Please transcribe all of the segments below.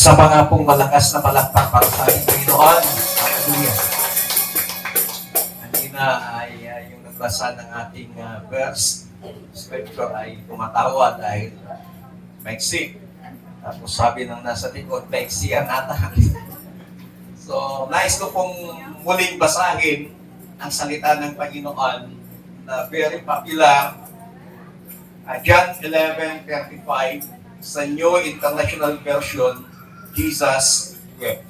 Sa mga pong malakas na palakpak para sa ating Panginoon. Hallelujah. Kanina ay yung nagbasa ng ating verse, scripture ay tumatawa dahil maiksi. Tapos sabi ng nasa likod, maiksi ang ata. So, nais ko pong muling basahin ang salita ng Panginoon na very popular, John 11:35, sa New International Version, Jesus wept.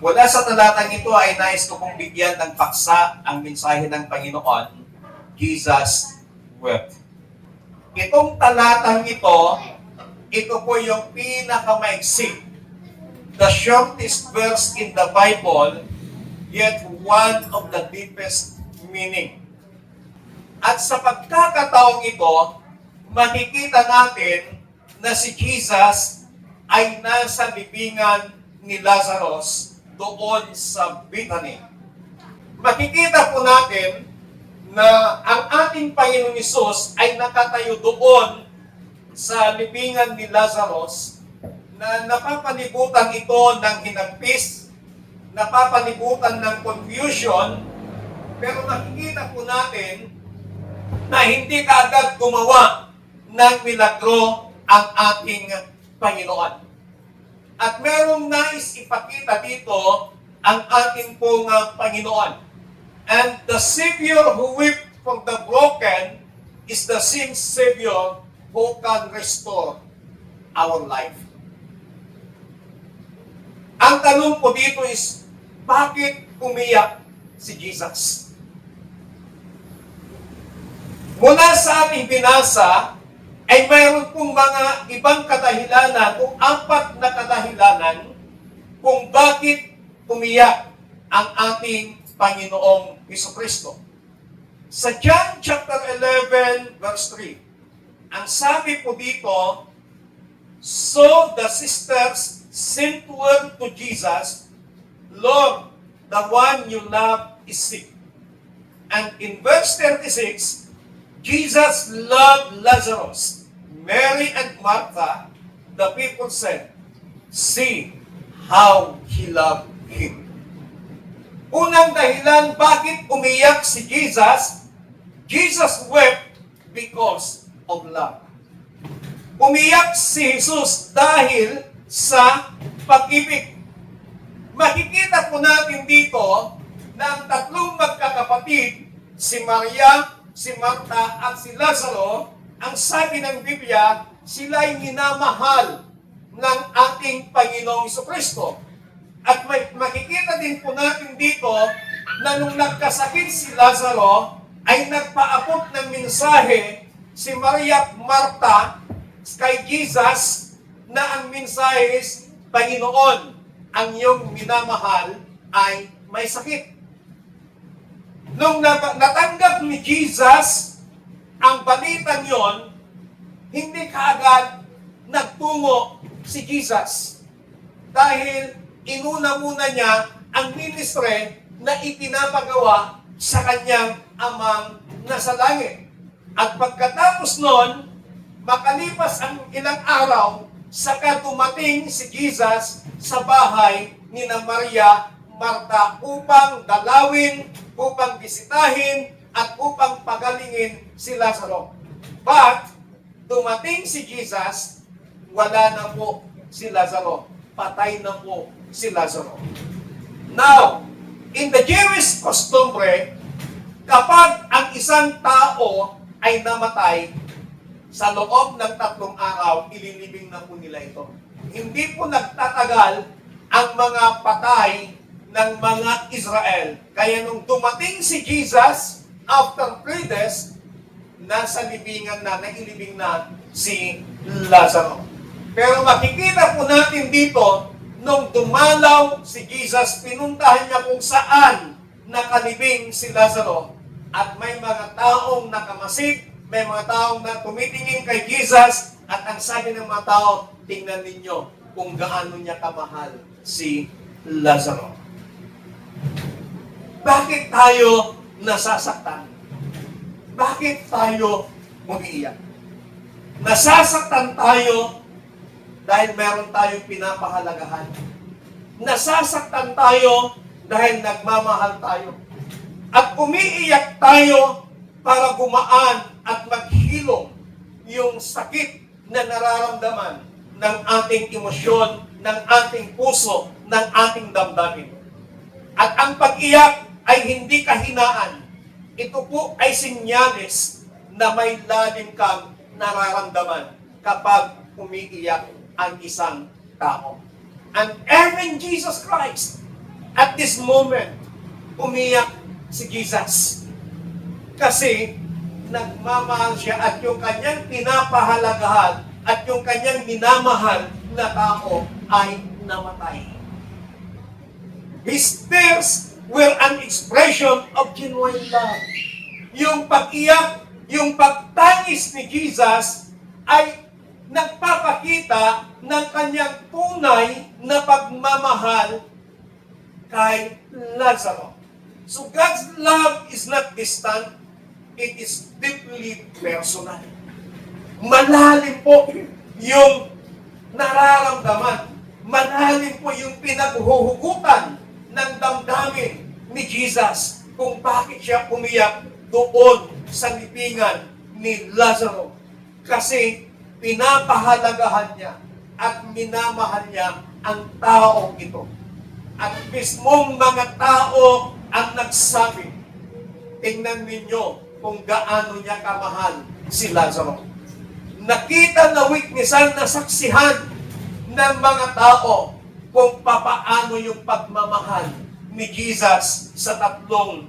Mula sa talatang ito ay nais ko pong bigyan ng paksa ang mensahe ng Panginoon, Jesus wept. Itong talatang ito po yung pinakamaiksik, the shortest verse in the Bible, yet one of the deepest meaning. At sa pagkakataong ito, makikita natin na si Jesus ay nasa libingan ni Lazarus doon sa Bethany. Makikita po natin na ang ating Panginoong Hesus ay nakatayo doon sa libingan ni Lazarus na napapalibutan ito ng hinampis, napapalibutan ng confusion, pero makikita po natin na hindi kaagad gumawa ng milagro ang ating Panginoon. At merong nais ipakita dito ang ating pong Panginoon. And the Savior who wept for the broken is the same Savior who can restore our life. Ang tanong po dito is, bakit umiyak si Jesus? Mula sa ating binasa, ay mayroon pong mga ibang kadahilanan o 4 na kadahilanan kung bakit umiyak ang ating Panginoong Jesucristo. Sa John chapter 11 verse 3, ang sabi po dito, so the sisters sent word to Jesus, Lord, the one you love is sick. And in verse 36, Jesus loved Lazarus. Mary and Martha, the people said, see how he loved him. Unang dahilan bakit umiyak si Jesus, Jesus wept because of love. Umiyak si Jesus dahil sa pag-ibig. Makikita po natin dito na ang 3 magkakapatid, si Maria, si Marta at si Lazaro, ang sabi ng Biblia, sila'y minamahal ng ating Panginoong Jesucristo. At makikita din po natin dito na nung nagkasakit si Lazaro, ay nagpaabot ng mensahe si Maria at Marta kay Jesus na ang mensahe is, Panginoon, ang iyong minamahal ay may sakit. Nung natanggap ni Jesus ang balitang yon, hindi kaagad nagtungo si Jesus. Dahil inuna muna niya ang ministry na ipinapagawa sa kanyang amang nasa langit. At pagkatapos nun, makalipas ang ilang araw, saka dumating si Jesus sa bahay ni na Maria, Marta upang dalawin, upang bisitahin, at upang pagalingin si Lazaro. But, dumating si Jesus, wala na po si Lazaro. Patay na po si Lazaro. Now, in the Jewish customary, kapag ang isang tao ay namatay, sa loob ng 3 araw, ililibing na po nila ito. Hindi po nagtatagal ang mga patay ng mga Israel. Kaya nung dumating si Jesus, after 3 days, nasa libingan na, nailibing na si Lazaro. Pero makikita po natin dito, nung dumalaw si Jesus, pinuntahan niya kung saan nakalibing si Lazaro. At may mga taong nakamasid, may mga taong na tumitingin kay Jesus, at ang sabi ng mga tao, tingnan ninyo kung gaano niya kamahal si Lazaro. Bakit tayo nasasaktan? Bakit tayo umiiyak? Nasasaktan tayo dahil meron tayong pinapahalagahan. Nasasaktan tayo dahil nagmamahal tayo. At umiiyak tayo para gumaan at maghilom yung sakit na nararamdaman ng ating emosyon, ng ating puso, ng ating damdamin. At ang pag-iyak ay hindi kahinaan. Ito po ay sinyales na may lalim kang nararamdaman kapag umiiyak ang isang tao. And even Jesus Christ, at this moment, umiyak si Jesus. Kasi nagmamahal siya at yung kanyang pinapahalagahan at yung kanyang minamahal na tao ay namatay. His tears were an expression of genuine love. Yung pag-iyak, yung pagtangis ni Jesus ay nagpapakita ng kanyang tunay na pagmamahal kay Lazaro. So God's love is not distant, it is deeply personal. Malalim po yung nararamdaman. Malalim po yung pinaghuhugutan ng damdamin ni Jesus kung bakit siya umiyak doon sa libingan ni Lazaro. Kasi pinapahalagahan niya at minamahal niya ang taong ito. At mismong mga tao ang nagsabi, tingnan ninyo kung gaano niya kamahal si Lazaro. Nakita na witnessan, na saksihan ng mga tao kung papaano yung pagmamahal ni Jesus sa tatlong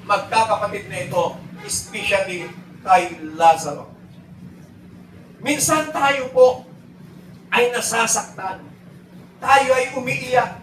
magkakapatid na ito, especially kay Lazaro. Minsan tayo po ay nasasaktan. Tayo ay umiiyak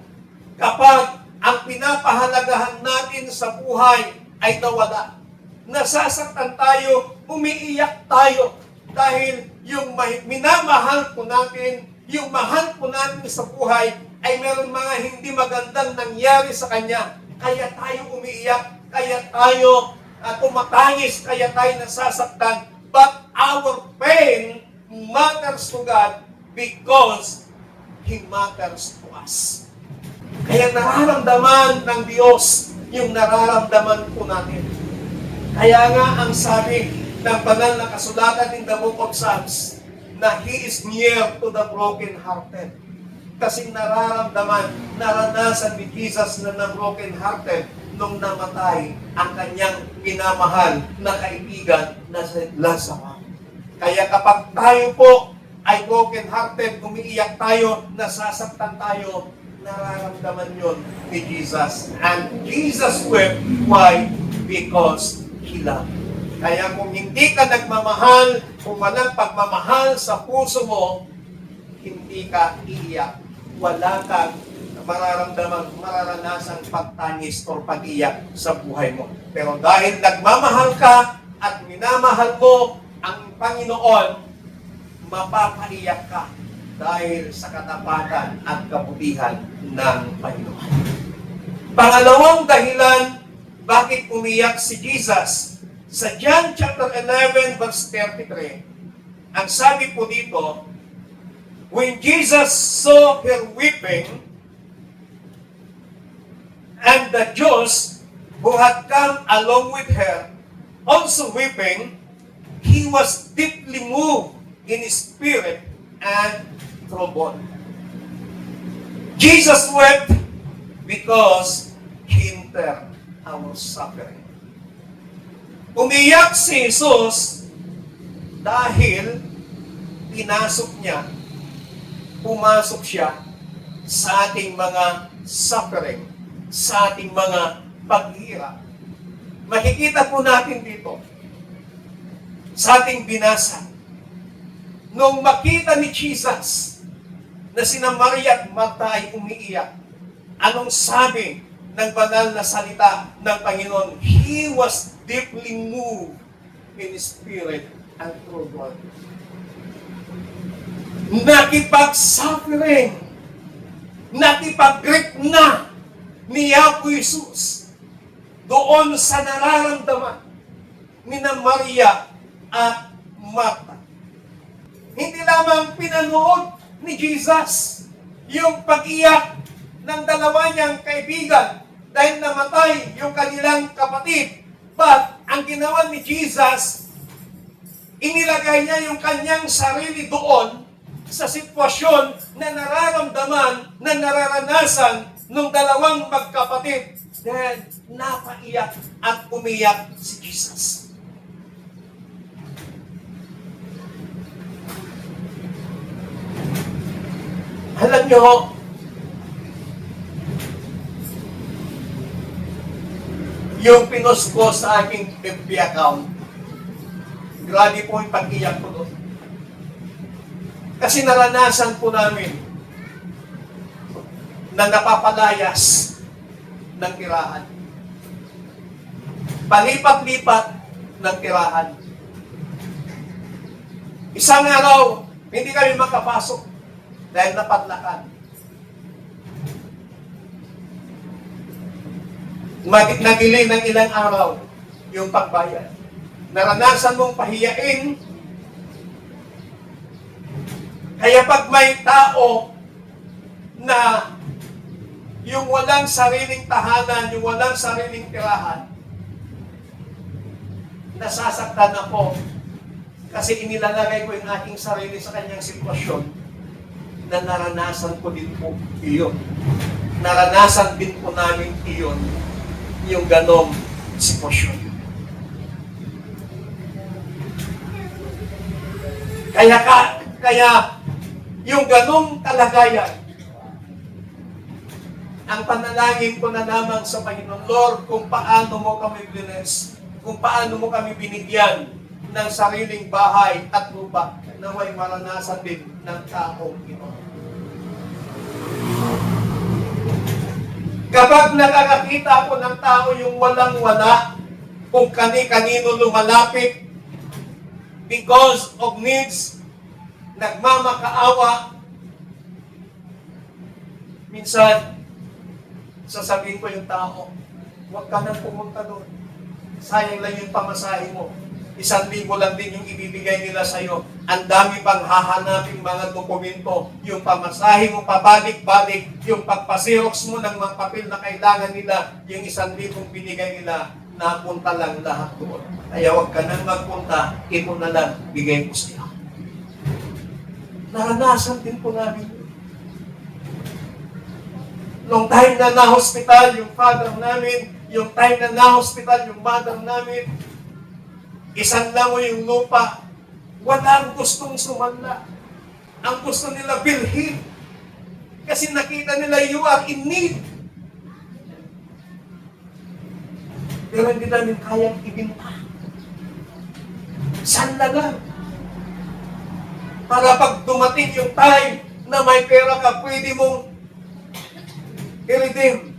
kapag ang pinapahalagahan natin sa buhay ay nawala. Nasasaktan tayo, umiiyak tayo dahil yung minamahal po natin, yung mahal po natin sa buhay ay meron mga hindi magandang nangyari sa kanya. Kaya tayo umiiyak, kaya tayo tumatangis, kaya tayo nasasaktan. But our pain matters to God because He matters to us. Kaya nararamdaman ng Diyos yung nararamdaman po natin. Kaya nga ang sabi ng banal na kasulatan in the book of Psalms na He is near to the broken-hearted. Kasi naranasan ni Jesus na broken-hearted nung namatay ang kanyang minamahal na kaibigan na si Lazaro. Kaya kapag tayo po ay broken-hearted, umiiyak tayo, nasasaktan tayo, nararamdaman yun ni Jesus. And Jesus wept. Why? Because He loved. Kaya kung hindi ka nagmamahal, kung walang pagmamahal sa puso mo, hindi ka iiyak. Wala kang mararanasang pagtangis o pag-iyak sa buhay mo. Pero dahil nagmamahal ka at minamahal mo ang Panginoon, mapapaiyak ka dahil sa katapatan at kabutihan ng Panginoon. Pangalawang dahilan bakit umiyak si Jesus, sa John chapter 11 verse 33, ang sabi po dito, when Jesus saw her weeping, and the Jews who had come along with her also weeping, He was deeply moved in his spirit and troubled. Jesus wept because He entered our suffering. Umiyak si Jesus dahil pumasok siya sa ating mga suffering, sa ating mga paghihirap. Makikita po natin dito sa ating binasa. Nung makita ni Jesus na sina Maria at Marta ay umiiyak, anong sabi ng banal na salita ng Panginoon? He was deeply moved in spirit and troubled. Nakipag-suffering, nakipag-grip na ni Apo Jesus doon sa nararamdaman ni na Maria at Marta. Hindi lamang pinanood ni Jesus. Yung pag-iyak ng dalawa niyang kaibigan dahil namatay yung kanilang kapatid. But, ang ginawa ni Jesus, inilagay niya yung kanyang sarili doon sa sitwasyon na nararamdaman, na nararanasan ng dalawang magkapatid. Then, napaiyak at umiyak si Jesus. Alam niyo, yung pinost ko sa aking FB account, grabe po yung pag-iyak ko doon. Kasi naranasan po namin na napapalayas ng tirahan. Palipat-lipat ng tirahan. Isang araw, hindi kami makapasok dahil napadlakan. Nagili ng ilang araw yung pagbayad. Naranasan mong pahiyain. Kaya pag may tao na yung walang sariling tahanan, yung walang sariling tirahan, nasasaktan ako kasi inilalagay ko yung aking sarili sa kanyang sitwasyon na naranasan ko din po iyon. Naranasan din po namin iyon, yung ganong sitwasyon. Kaya yung ganong kalagayan, ang panalangin ko na lamang sa Panginoon, Lord, kung paano mo kami bless, kung paano mo kami binigyan ng sariling bahay at lupa, naway maranasan din ng taong ito. Kapag nakakakita ko ng tao yung walang-wala, kung kani-kanino lumalapit, because of needs, nagmamakaawa, minsan, sasabihin ko yung tao, huwag ka nang pumunta doon. Sayang lang yung pamasahe mo. 1,000 lang din yung ibibigay nila sa'yo. Ang dami pang hahanaping mga dokumento. Yung pamasahe mo pabalik-balik, yung pagpasirox mo ng mga papel na kailangan nila, yung 1,000 binigay nila, napunta lang lahat doon. Kaya huwag ka nang magpunta, ito na lang, bigay mo siya. Naranasan din po namin. Nung time na na-hospital yung father namin, yung time na na-hospital yung mother namin, isang lang yung lupa, walang gustong sumanla. Ang gusto nila bilhin. Kasi nakita nila you are in need. Pero hindi namin kayang ibinta. Sanla lang. Para pag dumating yung time na may pera ka, pwede mong i-redeem.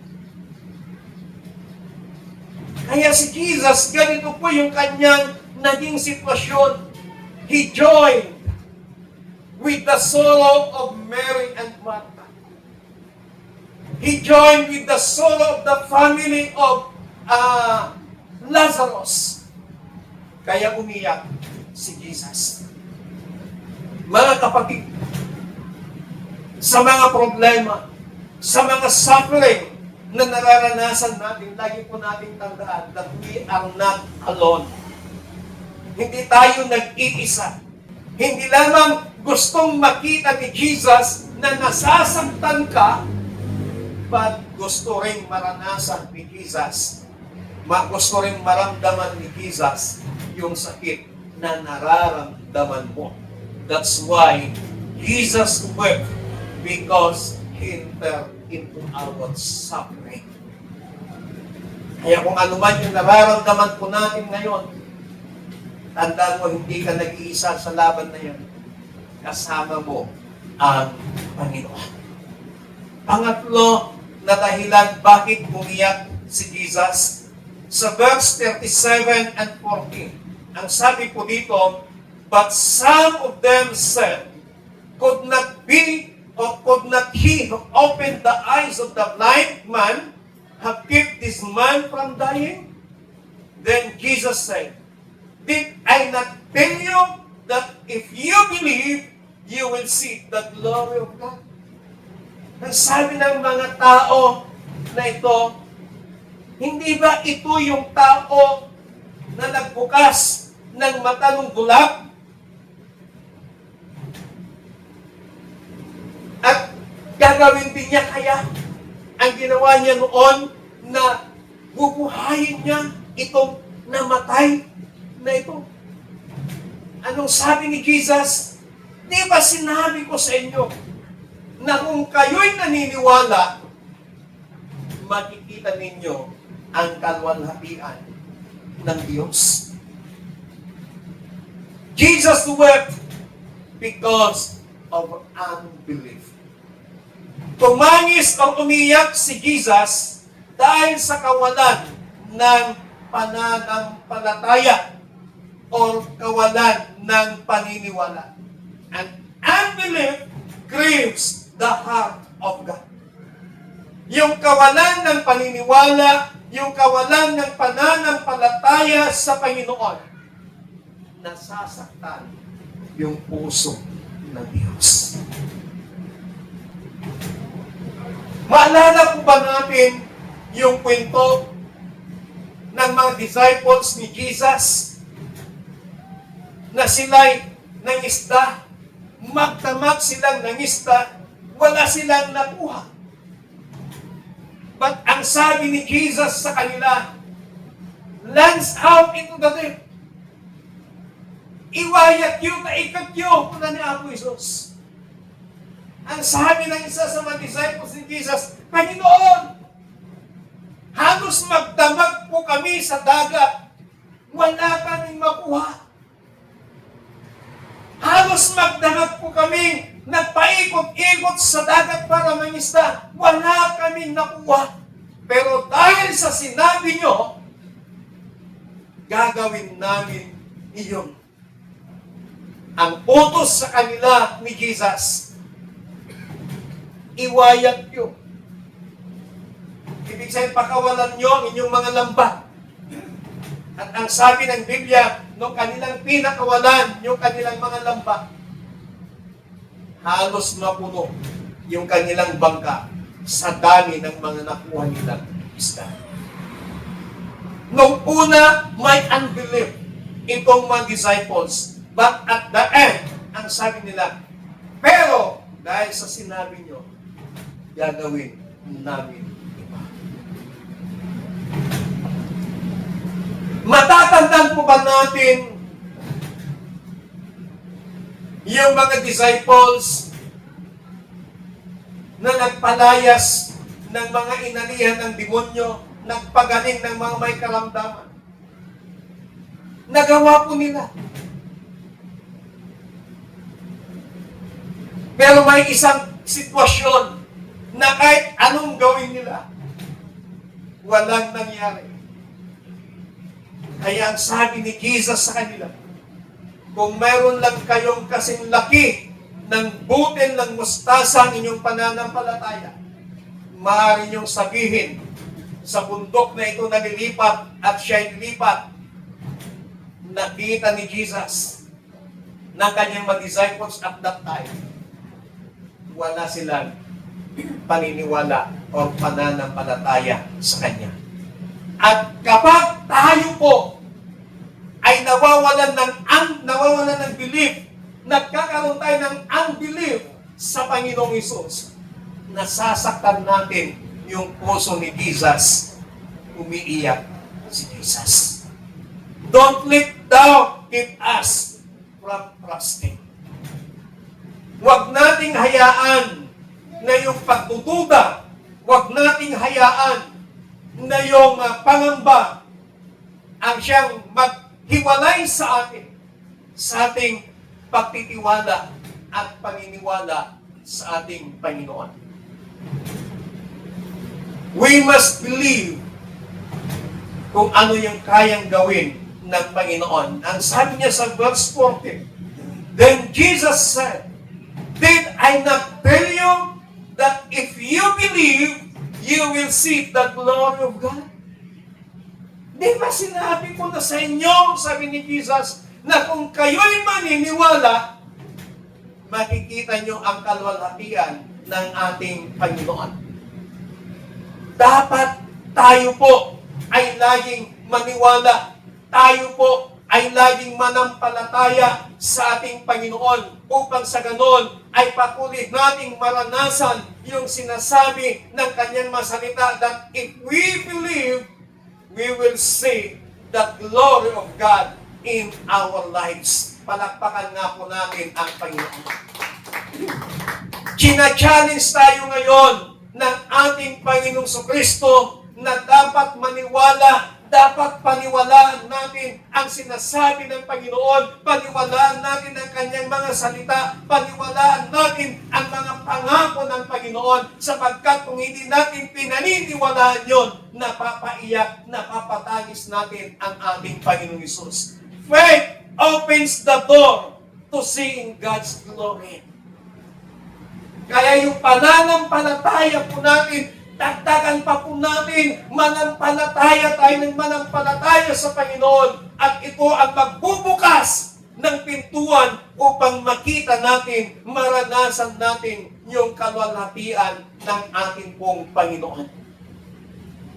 Kaya si Jesus, ganito po yung kanyang naging sitwasyon. He joined with the sorrow of Mary and Martha. He joined with the sorrow of the family of Lazarus. Kaya umiyak si Jesus. Mga kapatid, sa mga problema, sa mga suffering na nararanasan natin, lagi po natin tandaan that we are not alone. Hindi tayo nag-iisa. Hindi lamang gustong makita ni Jesus na nasasaktan ka, but gusto rin maranasan ni Jesus. Gusto rin maramdaman ni Jesus yung sakit na nararamdaman mo. That's why Jesus wept, because He entered into our suffering. Kaya kung ano man yung nararamdaman po natin ngayon, tandaan mo, hindi ka nag-iisa sa laban na yan. Kasama mo ang Panginoon. Pangatlo na dahilan bakit umiyak si Jesus, sa verse 37 and 14, ang sabi po dito, but some of them said, could not be or could not he who opened the eyes of the blind man have kept this man from dying? Then Jesus said, did I not tell you that if you believe, you will see the glory of God. Ang sabi ng mga tao na ito, hindi ba ito yung tao na nagbukas ng mata ng bulag? At gagawin din niya kaya ang ginawa niya noon na bubuhayin niya itong namatay na ito. Anong sabi ni Jesus? Di ba sinabi ko sa inyo na kung kayo'y naniniwala, makikita ninyo ang kalwalhatian ng Diyos. Jesus wept because of unbelief. Tumangis o umiyak si Jesus dahil sa kawalan ng pananampalataya o kawalan ng paniniwala. And unbelief grieves the heart of God. Yung kawalan ng paniniwala, yung kawalan ng pananampalataya sa Panginoon, nasasaktan yung puso ng Diyos. Maalala po ba natin yung kwento ng mga disciples ni Jesus na sila'y nangisda, magdamag silang nangisda, wala silang nakuha. But ang sabi ni Jesus sa kanila, launch out into the deep. Iwayat yung kaikat yung puna ni Apo Isos. Ang sabi ng isa sa mga disciples ni Jesus, Panginoon, halos magdamag po kami sa dagat. Wala kaming makuha. Halos magdamag po kami, nagpaikot-ikot sa dagat para mangisda. Wala kaming nakuha. Pero dahil sa sinabi nyo, gagawin namin iyon. Ang utos sa kanila ni Jesus, iwayat nyo. Ibig sabihin, pakawalan nyo ang inyong mga lambat. At ang sabi ng Biblia, nung kanilang pinakawalan, yung kanilang mga lambat, halos mapuno yung kanilang bangka sa dami ng mga nakuha nilang isda. Nung una, may unbelief itong mga disciples. But at the end, ang sabi nila, pero dahil sa sinabi nyo, gagawin namin iba. Matatandaan po ba natin yung mga disciples na nagpalayas ng mga inalihan ng demonyo, nagpagaling ng mga may karamdaman? Nagawa po nila. Pero may isang sitwasyon na kahit anong gawin nila, walang nangyari. Kaya ang sabi ni Jesus sa kanila, kung mayroon lang kayong kasing laki ng butil ng mustasa ang inyong pananampalataya, maaari niyong sabihin sa bundok na ito na lilipat at siya'y lilipat. Nakita ni Jesus ng kanyang mga disciples at that time, wala silang paniniwala o pananampalataya sa Kanya. At kapag tayo po ay nawawalan ng belief, nagkakaroon tayo ng unbelief sa Panginoong Hesus, nasasaktan natin yung puso ni Jesus, umiiyak si Jesus. Don't let doubt keep us from trusting. Huwag nating hayaan na yung pagdududa, huwag nating hayaan na yung pangamba ang siyang maghiwalay sa atin, sa ating pagtitiwala at paniniwala sa ating Panginoon. We must believe kung ano yung kayang gawin ng Panginoon. Ang sabi niya sa verse 14, then Jesus said, did I not tell you that if you believe, you will see the glory of God? Di ba sinabi ko na sa inyo, sabi ni Jesus, na kung kayo'y maniniwala, makikita nyo ang kalwalhatian ng ating Panginoon. Dapat tayo po ay laging maniwala. Tayo po ay laging manampalataya sa ating Panginoon upang sa ganon ay patuloy nating maranasan yung sinasabi ng kanyang masalita that if we believe, we will see the glory of God in our lives. Palakpakan nga po natin ang Panginoon. China-challenge tayo ngayon ng ating Panginoong Kristo na dapat maniwala, dapat paniwalaan natin ang sinasabi ng Panginoon, paniwalaan natin ang kanyang mga salita, paniwalaan natin ang mga pangako ng Panginoon, sapagkat kung hindi natin pinaniniwalaan yon, napapaiyak, napapatagis natin ang ating Panginoong Hesus. Faith opens the door to seeing God's glory. Kaya yung pananampalataya po natin, dagdagan pa po natin, manampalataya tayo ng manampalataya sa Panginoon. At ito ang magbubukas ng pintuan upang makita natin, maranasan natin yung kalwalhatian ng ating pong Panginoon.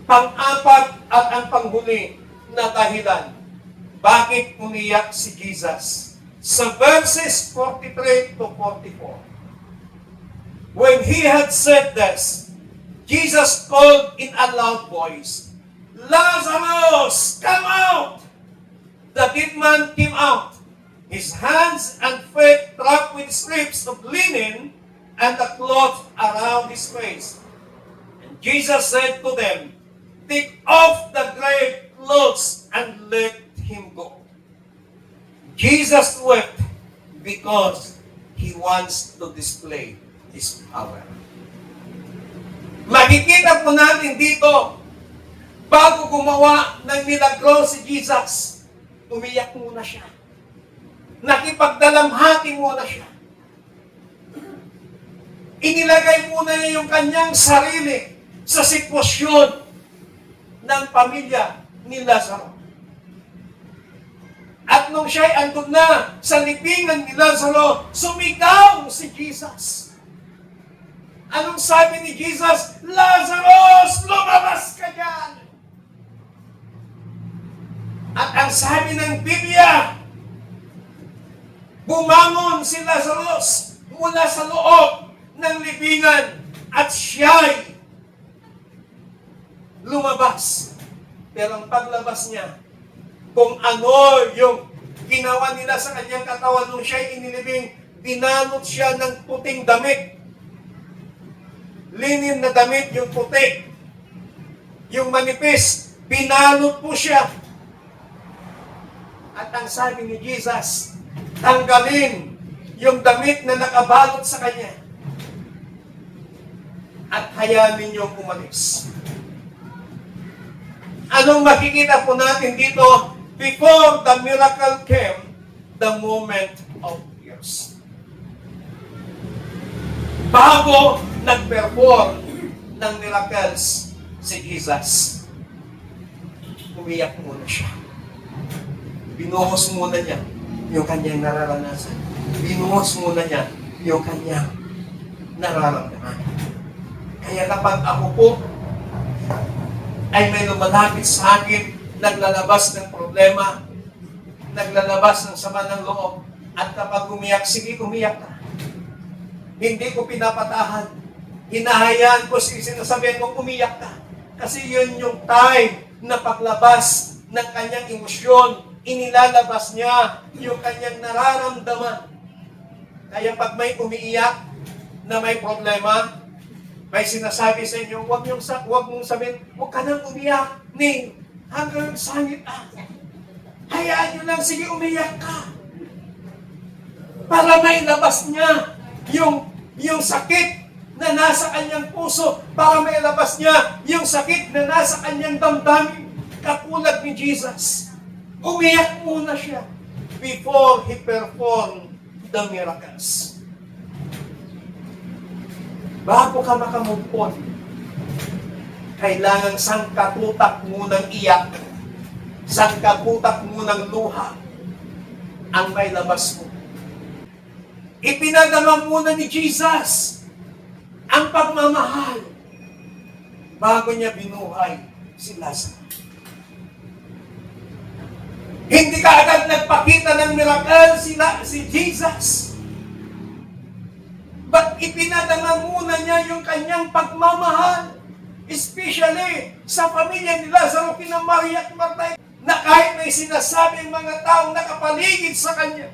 Pang-apat at ang panghuli na dahilan, bakit umiyak si Jesus? Sa verses 43 to 44. When he had said this, Jesus called in a loud voice, Lazarus, come out! The dead man came out, his hands and feet wrapped with strips of linen and a cloth around his face. And Jesus said to them, take off the grave clothes and let him go. Jesus wept because he wants to display his power. Makikita po natin dito, bago gumawa ng milagro si Jesus, umiyak muna siya. Nakipagdalamhati muna siya. Inilagay muna niya yung kanyang sarili sa sitwasyon ng pamilya ni Lazaro. At nung siya'y andun na sa libingan ni Lazaro, sumigaw si Jesus. Anong sabi ni Jesus? Lazarus, lumabas ka dyan! At ang sabi ng Biblia, bumangon si Lazarus mula sa loob ng libingan at siya'y lumabas. Pero ang paglabas niya, kung ano yung ginawa nila sa kanyang katawan nung siya'y inilibing, binalot siya ng puting damit. Linin na damit, yung puti. Yung manipis, binalot po siya. At ang sabi ni Jesus, tanggalin yung damit na nakabalot sa kanya. At hayaan ninyong umalis. Anong makikita po natin dito? Before the miracle came, the moment of tears. Bago nag-perform ng miracles si Jesus, umiyak muna siya. Binuhos muna niya yung kanyang nararanasan. Binuhos muna niya yung kanyang nararamdaman. Kaya kapag ako po ay may lumalapit sa akin, naglalabas ng problema, naglalabas ng sama ng loob, at kapag umiyak, sige, umiyak ka. Hindi ko pinapatahan. Hinahayaan ko, sinasabihan ko, umiyak ka. Kasi yun yung time na paglabas ng kanyang emosyon, inilalabas niya yung kanyang nararamdaman. Kaya pag may umiiyak na may problema, may sinasabi sa inyo, huwag mong sabihin, huwag ka nang umiyak, Ning, hanggang sangit ako. Hayaan nyo lang, sige, umiyak ka. Para may labas niya yung sakit na nasa kanyang puso, para may labas niya yung sakit na nasa kanyang damdamin, katulad ni Jesus. Umiyak muna siya before he performed the miracles. Bago ka makamugpon, kailangan sangkatutak munang iyak, sangkatutak munang luha ang may labas mo. Ipinadama muna ni Jesus ang pagmamahal bago niya binuhay si Lazarus. Hindi ka agad nagpakita ng miracle si Jesus. But ipinadama muna niya yung kanyang pagmamahal. Especially sa pamilya ni Lazaro, kina Maria at Martha, na kahit may sinasabi ang mga taong nakapaligid sa kanya,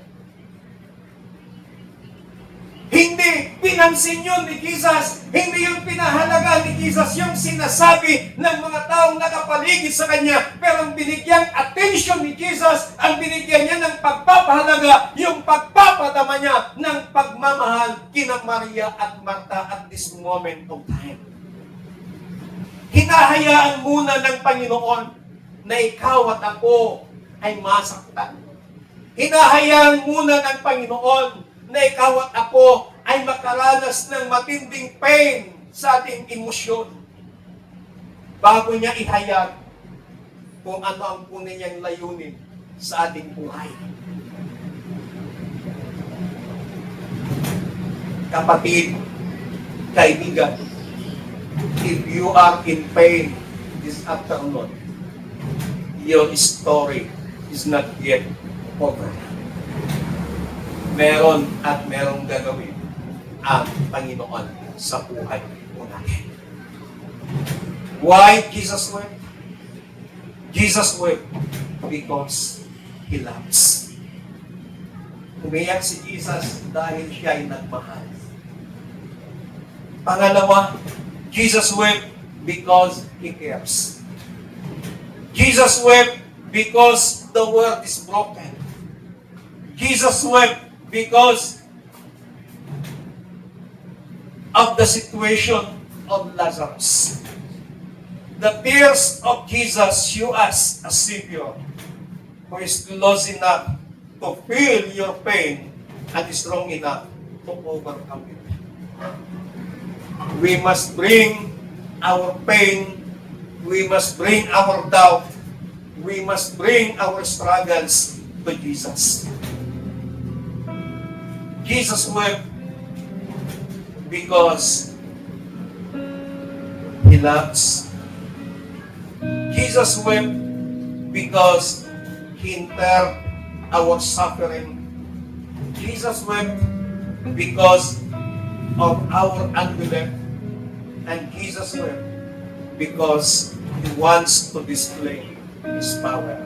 hindi pinansin yun ni Jesus, hindi yung pinahalaga ni Jesus yung sinasabi ng mga taong nakapaligid sa kanya, pero ang binigyang attention ni Jesus, ang binigyan niya ng pagpapahalaga, yung pagpapadama niya ng pagmamahal kina Maria at Martha at this moment of time. Hinahayaan muna ng Panginoon na ikaw at ako ay masaktan. Hinahayaan muna ng Panginoon na ikaw at ako ay makaranas ng matinding pain sa ating emosyon bago niya ihayag kung ano ang tunay niyang layunin sa ating buhay. Kapatid, kaibigan, if you are in pain this afternoon, your story is not yet over. Meron at merong gagawin ang Panginoon sa buhay po natin. Why Jesus wept? Jesus wept because He loves. Umiyak si Jesus dahil siya ay nagmahal. Pangalawa, Jesus wept because He cares. Jesus wept because the world is broken. Jesus wept because of the situation of Lazarus. The tears of Jesus show us a Savior who is close enough to feel your pain and strong enough to overcome it. We must bring our pain, we must bring our doubt, we must bring our struggles to Jesus. Jesus wept because He loves. Jesus wept because He endured our suffering. Jesus wept because of our unbelief. And Jesus wept because He wants to display His power.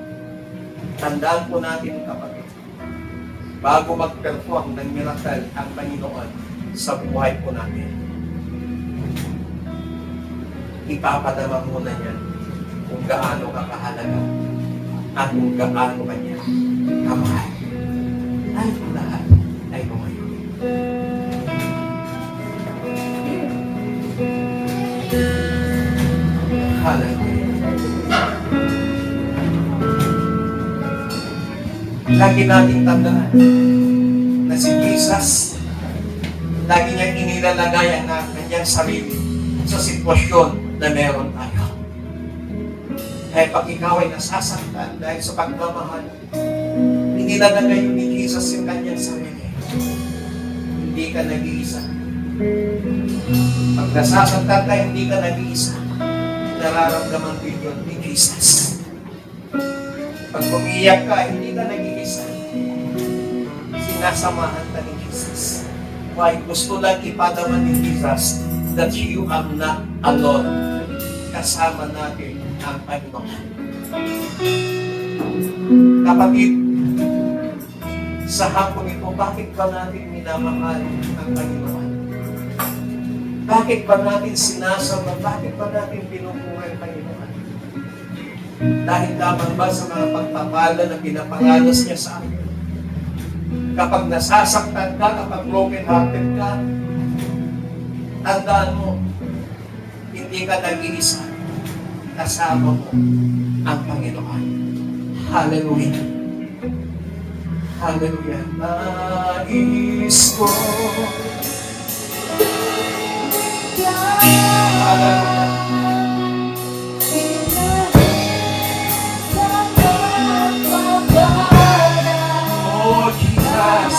Tandaan po natin, kapatid, bago mag-perform ng miracle ang Panginoon sa buhay po natin, ipapadama muna niya kung gaano ka kahalaga at kung gaano ka niya kamahal. Dahil kung lahat ay bumayo. Hallelujah. Lagi nating tandaan na si Jesus, lagi niyang inilalagay ang kanyang sarili sa sitwasyon na meron tayo. Kaya pag ikaw ay nasasaktan dahil sa pagmamahal, inilalagay ni Jesus yung kanyang sarili. Hindi ka nag-iisa. Pag nasasaktan ka, hindi ka nag-iisa. Nararamdaman din yun ni Jesus. Pag umiyak ka, hindi ka nag-iisa. Sinasamahan ka ni Jesus. Why? Gusto lang ipadama ni Jesus that you are not alone. Kasama natin ang Panginoon. Kapatid, sa hapon ito, bakit ba natin minamahal ang Panginoon? Bakit ba natin sinasama? Bakit ba natin pinupuri ang Panginoon? Dahil lamang ba sa mga pagpapala na pinaparanas niya sa akin? Kapag nasasaktan ka, kapag broken-hearted ka, tandaan mo, hindi ka nag-iisa. Kasama mo ang Panginoon. Hallelujah. Hallelujah. Nais ko. Hallelujah. Oh, Jesus.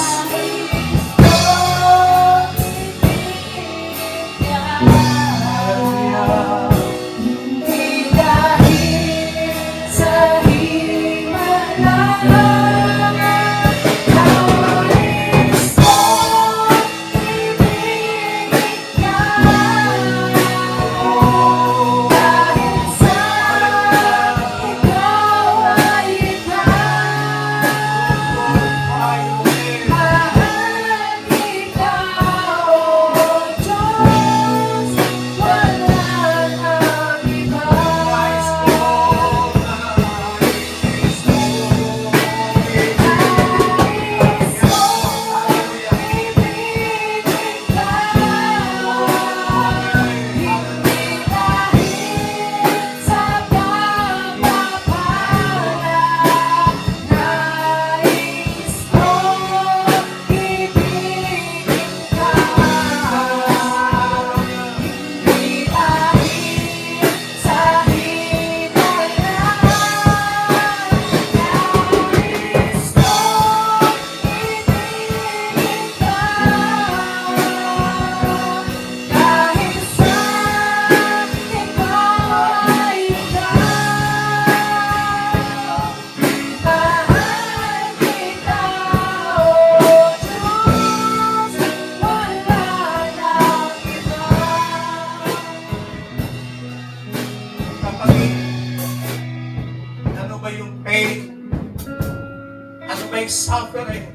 may suffering,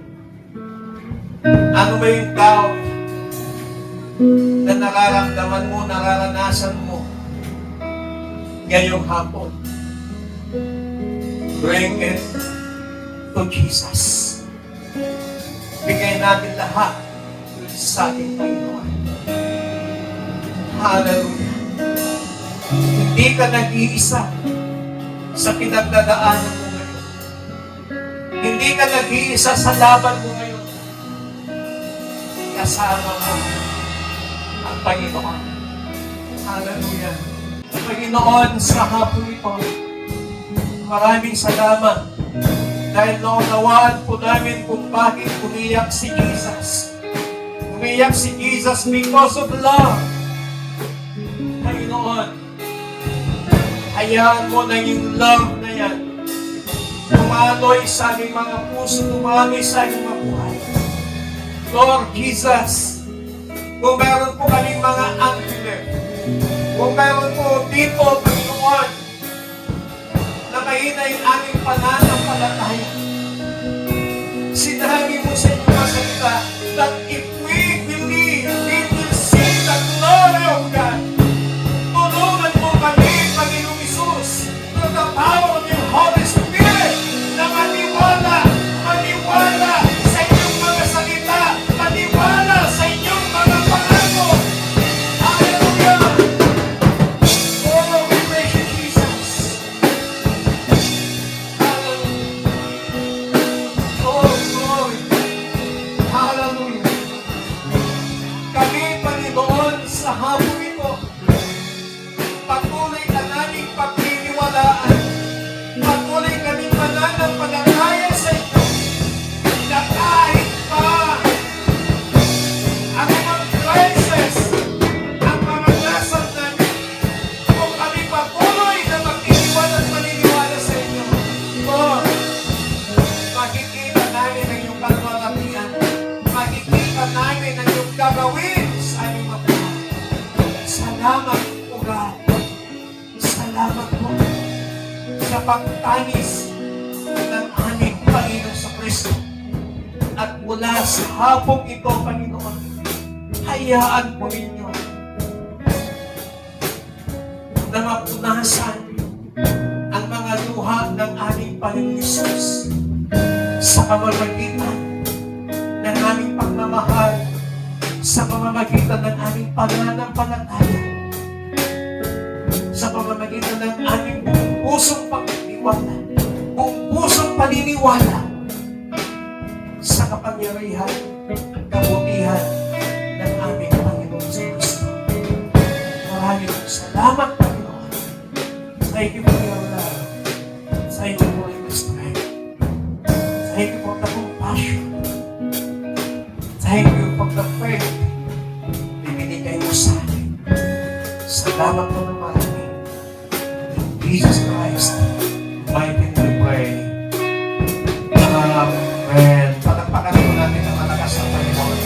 ano ba yung doubt na nararamdaman mo, nararanasan mo ngayong hapon, bring it to Jesus. Bigay natin lahat sa ating Panginoon. Hallelujah. Hindi ka nag-iisa sa pinagdadaanan mo ngayon. Hindi ka nag-iisa sa laban mo ngayon. Kasama mo ang Panginoon. Hallelujah. Panginoon, sa hapon ito, maraming salamat dahil naunawaan po namin kung bakit umiyak si Jesus. Umiyak si Jesus because of love. Panginoon, hayaan mo na yung love na yan tumaloy sa aming mga puso, tumaloy sa aming mga buhay. Lord Jesus, kung meron po kaming mga unbelief, kung meron po dito, Panginoon, na mahina yung aming pananampalataya, sinabi mo sa inyong mga salita that if we believe, we will see the glory of God. Tulungan mo kami, Panginoong Isus, through the power of your Holy Spirit, na maniwala sa inyong mga salita, maniwala sa inyong mga pangako. Hallelujah! Oh, we praise you, Jesus. Hallelujah. Oh, glory. Hallelujah. Kami, Panginoon, sa hapon ito, patuloy ka naming pagtitiwalaan. Patuloy kaming mananampalataya sa inyo na kahit pa ang mga crisis, ang maranasan namin, kung kami patuloy na magtitiwala at maniniwala sa inyo, Lord, makikita namin ang iyong kalwalatian. Makikita namin ang iyong gagawin sa aming mga buhay. Salamat po, God. Salamat po sa pagtanis ng aming Panginoon sa Kristo. At mula sa hapong ito, Panginoon, hayaan po ninyo na mapunasan ang mga luha ng aming Panginoon Jesus sa pamamagitan ng aming pagmamahal, sa pamamagitan ng aming pananampalataya, sa pamamagitan ng aming buong pusong pagtitiwala, buong pusong paniniwala sa kapangyarihan, kabutihan ng aming Panginoon sa Kristo. Maraming salamat, Panginoon. Thank you for your love. Thank you for your strength. Thank you for the compassion. Thank you for the faith na binigay mo sa akin. Salamat po ng marami. In Jesus Christ, mighty name we pray. Amen. Palakpakan po natin ang malakas ang Panginoon.